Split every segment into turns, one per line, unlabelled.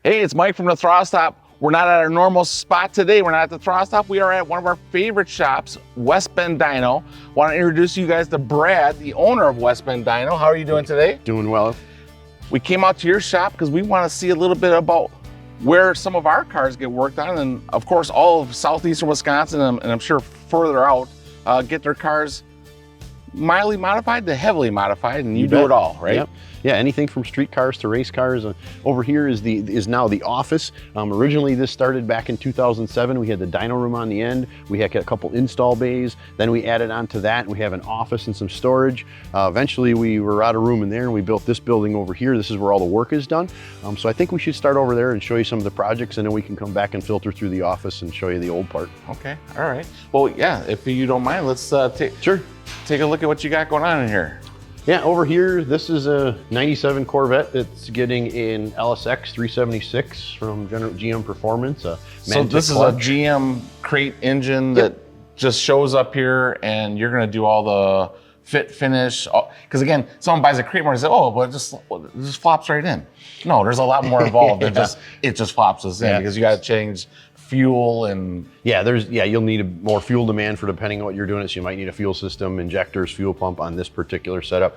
Hey, it's Mike from the Throttlestop. We're not at our normal spot today. We're not at the Throttlestop. We are at one of our favorite shops, West Bend Dyno. Want to introduce you guys to Brad, the owner of West Bend Dyno. How are you doing today?
Doing well.
We came out to your shop because we want to see a little bit about where some of our cars get worked on, and of course all of southeastern Wisconsin and I'm sure further out get their cars mildly modified to heavily modified, and you do it all, right?
Yep. Yeah, anything from street cars to race cars. Over here is now the office. Originally this started back in 2007. We had the dyno room on the end. We had a couple install bays. Then we added on to that. We have an office and some storage. Eventually we were out of room in there and we built this building over here. This is where all the work is done. So I think we should start over there and show you some of the projects, and then we can come back and filter through the office and show you the old part.
Okay, all right. Well, yeah, if you don't mind, let's take a look at what you got going on in here.
Yeah, over here, this is a 97 Corvette that's getting an LS6 376 from GM Performance.
So this is a GM crate engine that just shows up here, and you're gonna do all the fit, finish. Because again, someone buys a crate and says, oh, but it just flops right in. No, there's a lot more involved than it just flops us in, because you gotta change fuel and
you'll need more fuel demand for depending on what you're doing. So you might need a fuel system, injectors, fuel pump on this particular setup.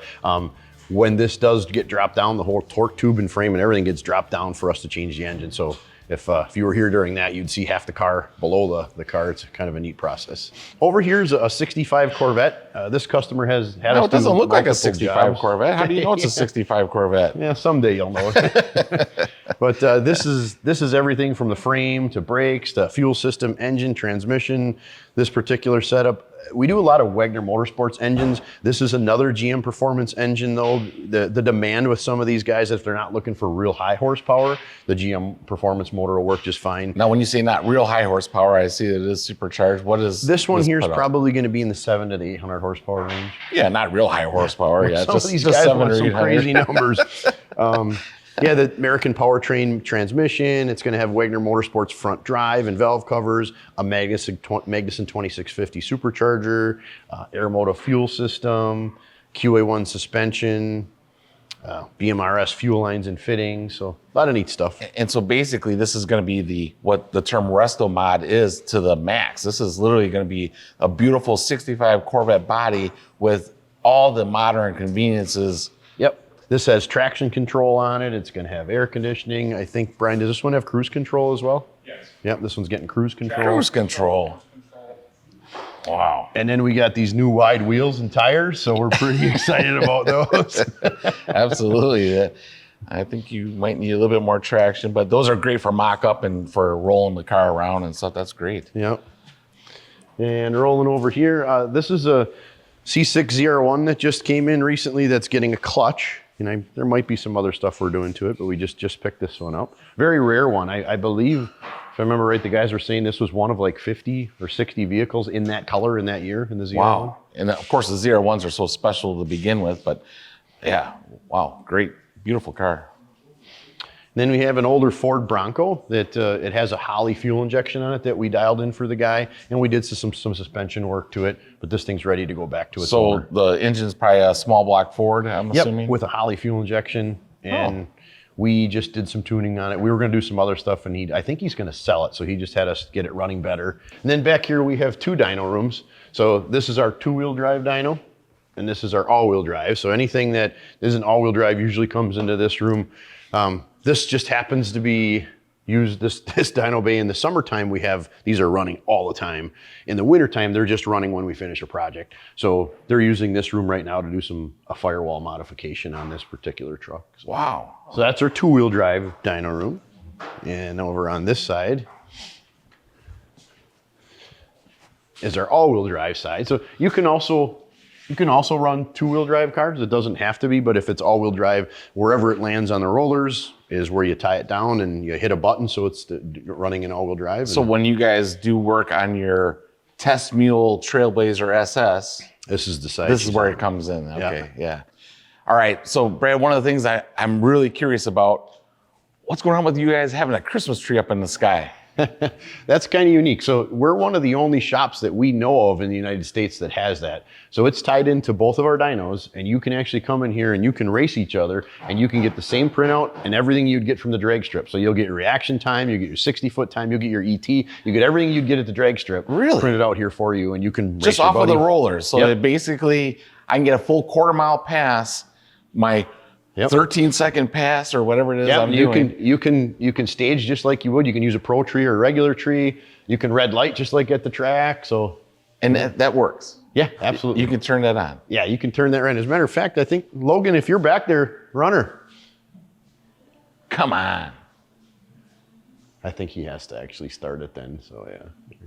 When this does get dropped down, the whole torque tube and frame and everything gets dropped down for us to change the engine. So if you were here during that, you'd see half the car below the car. It's kind of a neat process. Over here's a 65 Corvette. This customer has had
it doesn't look like a 65 Corvette. How do you know it's a 65 Corvette?
Yeah, someday you'll know it. But this is everything from the frame to brakes to fuel system, engine, transmission. This particular setup, we do a lot of Wagner Motorsports engines. This is another GM Performance engine though. The demand with some of these guys, if they're not looking for real high horsepower, the GM Performance motor will work just fine.
Now when you say not real high horsepower, I see that it is supercharged. What is
this one here is probably going to be in the 700 to 800 horsepower range.
Yeah, not real high horsepower. Yeah,
some of these guys want some crazy numbers. Yeah, the American powertrain transmission. It's going to have Wagner Motorsports front drive and valve covers, a Magnuson 2650 supercharger, Aeromotive fuel system, QA1 suspension, BMRS fuel lines and fittings. So a lot of neat stuff.
And so basically this is going to be what the term Restomod is to the max. This is literally going to be a beautiful 65 Corvette body with all the modern conveniences.
Yep. This has traction control on it. It's going to have air conditioning. I think, Brian, does this one have cruise control as well?
Yes.
Yep, this one's getting cruise control.
Cruise control. Wow.
And then we got these new wide wheels and tires, so we're pretty excited about those.
Absolutely. I think you might need a little bit more traction, but those are great for mock-up and for rolling the car around and stuff. That's great.
Yep. And rolling over here, this is a C6 ZR1 that just came in recently that's getting a clutch. And there might be some other stuff we're doing to it, but we just picked this one up. Very rare one. I believe, if I remember right, the guys were saying this was one of like 50 or 60 vehicles in that color in that year in the ZR1.
Wow. And of course the ZR1s are so special to begin with, but yeah, wow, great, beautiful car.
Then we have an older Ford Bronco that it has a Holley fuel injection on it that we dialed in for the guy, and we did some suspension work to it, but this thing's ready to go back to its owner.
So the engine's probably a small block Ford, I'm assuming?
With a Holley fuel injection, and we just did some tuning on it. We were gonna do some other stuff, and I think he's gonna sell it, so he just had us get it running better. And then back here we have two dyno rooms. So this is our two-wheel drive dyno, and this is our all-wheel drive. So anything that isn't all-wheel drive usually comes into this room. This just happens to be used, this dyno bay in the summertime these are running all the time. In the wintertime, they're just running when we finish a project. So they're using this room right now to do a firewall modification on this particular truck. So,
wow.
So that's our two-wheel drive dyno room. And over on this side is our all-wheel drive side. So you can also run two-wheel drive cars. It doesn't have to be, but if it's all-wheel drive, wherever it lands on the rollers is where you tie it down and you hit a button so it's running in all-wheel drive.
So when you guys do work on your test mule Trailblazer SS,
this is the side.
This is where it comes in. Okay, yeah. All right, so Brad, one of the things I'm really curious about, what's going on with you guys having a Christmas tree up in the sky?
That's kind of unique. So we're one of the only shops that we know of in the United States that has that. So it's tied into both of our dynos, and you can actually come in here and you can race each other, and you can get the same printout and everything you'd get from the drag strip. So you'll get your reaction time, you get your 60-foot time, you'll get your ET, you get everything you'd get at the drag strip printed out here for you, and you can race
just
your
off
buddy.
of the rollers. So that basically, I can get a full quarter-mile pass, my 13-second pass or whatever it is I'm doing.
You can stage just like you would. You can use a pro tree or a regular tree. You can red light just like at the track. So,
and that works.
Yeah, absolutely.
You can turn that on.
Yeah, you can turn that on. As a matter of fact, I think, Logan, if you're back there, runner.
Come on.
I think he has to actually start it then, so yeah.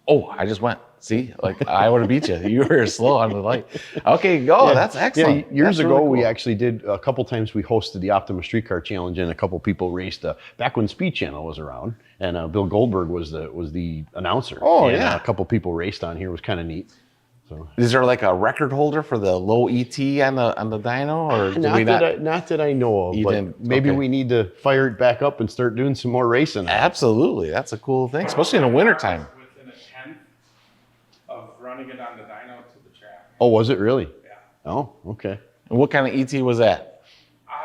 Oh, I just went. See, like I would have beat you. You were slow on the light. Okay, go. Yeah. That's excellent.
Yeah, years
that's
ago,
really cool.
We actually did a couple times. We hosted the Optima Streetcar Challenge, and a couple people raced back when Speed Channel was around, and Bill Goldberg was the announcer.
Oh,
and,
yeah.
A couple people raced on here. It was kind of neat. So,
is there like a record holder for the low ET on the dyno, or
not that I know of? But maybe we need to fire it back up and start doing some more racing.
Absolutely, that's a cool thing, especially in the wintertime.
Within a tenth of running it on the dyno to the track.
Oh, was it really?
Yeah.
Oh, okay.
And what kind of ET was that?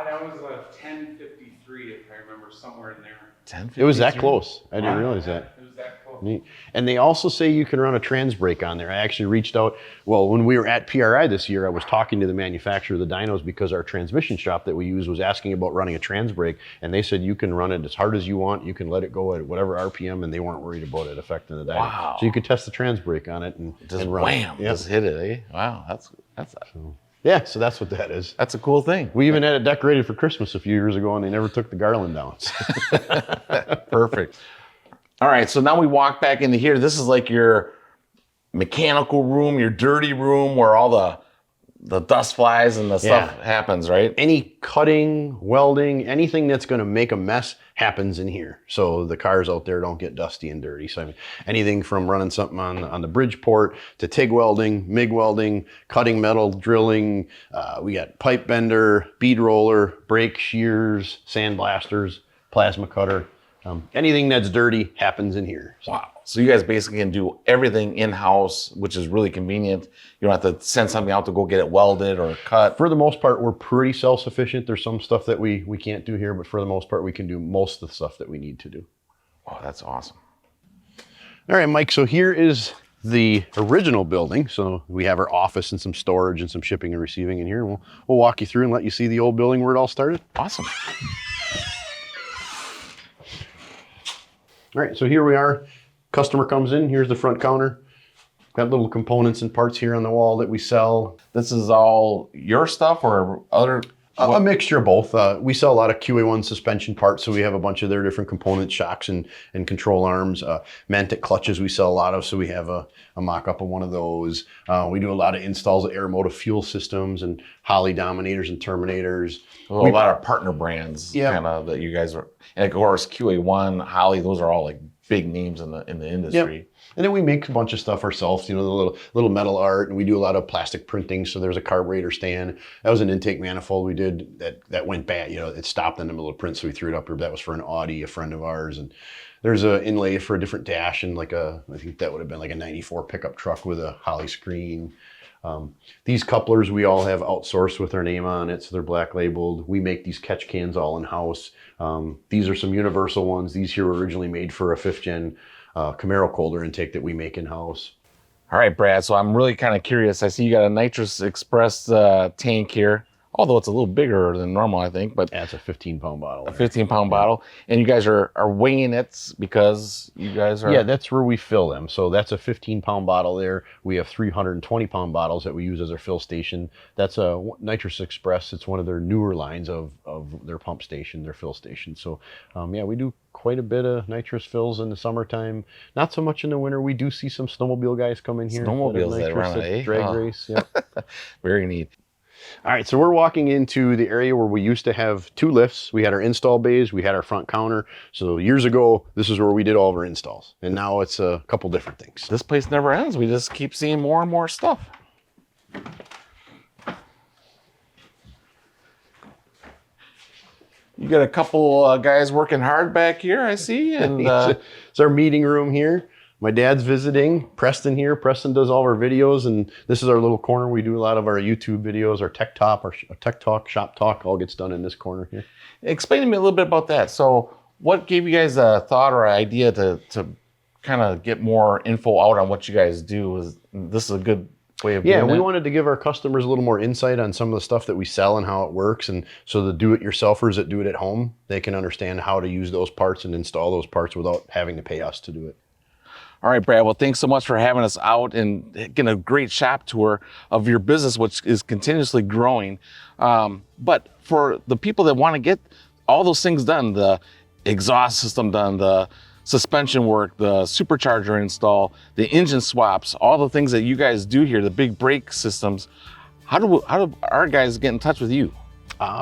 That was a 1053, if I remember, somewhere in there.
1053?
It was that close. I didn't realize that.
It was that close.
Neat. And they also say you can run a trans brake on there. I actually reached out, when we were at PRI this year, I was talking to the manufacturer of the dynos because our transmission shop that we use was asking about running a trans brake, and they said you can run it as hard as you want, you can let it go at whatever RPM, and they weren't worried about it affecting the dyno.
Wow.
So you could test the trans brake on it and run
wham,
it. Yep.
just hit it, eh? Wow, that's
Yeah, so that's what that is.
That's a cool thing.
We even had it decorated for Christmas a few years ago, and they never took the garland down.
Perfect. All right, so now we walk back into here. This is like your mechanical room, your dirty room, where all the dust flies and the stuff happens, right?
Any cutting, welding, anything that's going to make a mess happens in here. So the cars out there don't get dusty and dirty. So I mean, anything from running something on the Bridgeport to TIG welding, MIG welding, cutting metal, drilling. We got pipe bender, bead roller, brake shears, sandblasters, plasma cutter. Anything that's dirty happens in here. So.
Wow. So you guys basically can do everything in-house, which is really convenient. You don't have to send something out to go get it welded or cut.
For the most part, we're pretty self-sufficient. There's some stuff that we can't do here, but for the most part, we can do most of the stuff that we need to do.
Oh, that's awesome.
All right, Mike, so here is the original building. So we have our office and some storage and some shipping and receiving in here. We'll walk you through and let you see the old building where it all started.
Awesome.
All right, so here we are. Customer comes in, here's the front counter. Got little components and parts here on the wall that we sell.
This is all your stuff or other?
A mixture of both. We sell a lot of QA1 suspension parts, so we have a bunch of their different components, shocks and control arms. Mantic clutches we sell a lot of, so we have a mock-up of one of those. We do a lot of installs of aeromotive fuel systems and Holley Dominators and Terminators.
Well, a lot of partner brands kind of that you guys are, and of course QA1, Holley, those are all like big names in the industry.
Yep. And then we make a bunch of stuff ourselves, the little metal art, and we do a lot of plastic printing. So there's a carburetor stand. That was an intake manifold we did that went bad. It stopped in the middle of print, so we threw it up here. That was for an Audi, a friend of ours. And there's an inlay for a different dash and I think that would have been like a 94 pickup truck with a Holley screen. These couplers we all have outsourced with our name on it, so they're black labeled. We make these catch cans all in-house. These are some universal ones. These here were originally made for a 5th gen Camaro cold air intake that we make in-house.
All right, Brad, so I'm really kind of curious. I see you got a Nitrous Express tank here, although it's a little bigger than normal, I think. But
that's a 15-pound bottle.
A 15-pound bottle. And you guys are weighing it because you guys are...
Yeah, that's where we fill them. So that's a 15-pound bottle there. We have 320-pound bottles that we use as our fill station. That's a Nitrous Express. It's one of their newer lines of their pump station, their fill station. So, yeah, we do quite a bit of nitrous fills in the summertime. Not so much in the winter. We do see some snowmobile guys come in here.
Snowmobiles that run a
drag race. Yeah.
Very neat.
All right, so we're walking into the area where we used to have 2 lifts. We had our install bays, we had our front counter. So years ago, this is where we did all of our installs. And now it's a couple different things.
This place never ends. We just keep seeing more and more stuff. You got a couple guys working hard back here, I see. And
it's our meeting room here. My dad's visiting. Preston here. Preston does all our videos, and this is our little corner. We do a lot of our YouTube videos, our tech talk, shop talk, all gets done in this corner here.
Explain to me a little bit about that. So what gave you guys a thought or idea to kind of get more info out on what you guys do? This is a good way of doing it?
We wanted to give our customers a little more insight on some of the stuff that we sell and how it works, and so the do-it-yourselfers that do it at home, they can understand how to use those parts and install those parts without having to pay us to do it.
All right, Brad. Well, thanks so much for having us out and getting a great shop tour of your business, which is continuously growing. But for the people that want to get all those things done, the exhaust system done, the suspension work, the supercharger install, the engine swaps, all the things that you guys do here, the big brake systems, how do our guys get in touch with you?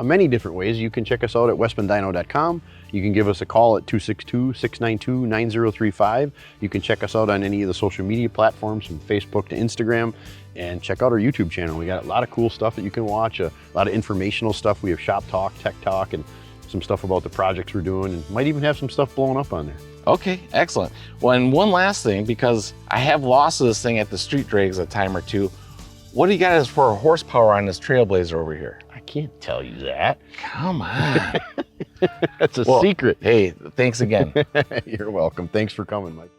Many different ways. You can check us out at westbenddyno.com. You can give us a call at 262-692-9035. You can check us out on any of the social media platforms from Facebook to Instagram, and check out our YouTube channel. We got a lot of cool stuff that you can watch, a lot of informational stuff. We have shop talk, tech talk, and some stuff about the projects we're doing, and might even have some stuff blowing up on there.
Okay, excellent. Well, and one last thing, because I have lost this thing at the street drags a time or two. What do you got as for horsepower on this Trailblazer over here?
I can't tell you that.
Come on.
That's a secret.
Hey, thanks again.
You're welcome. Thanks for coming, Mike.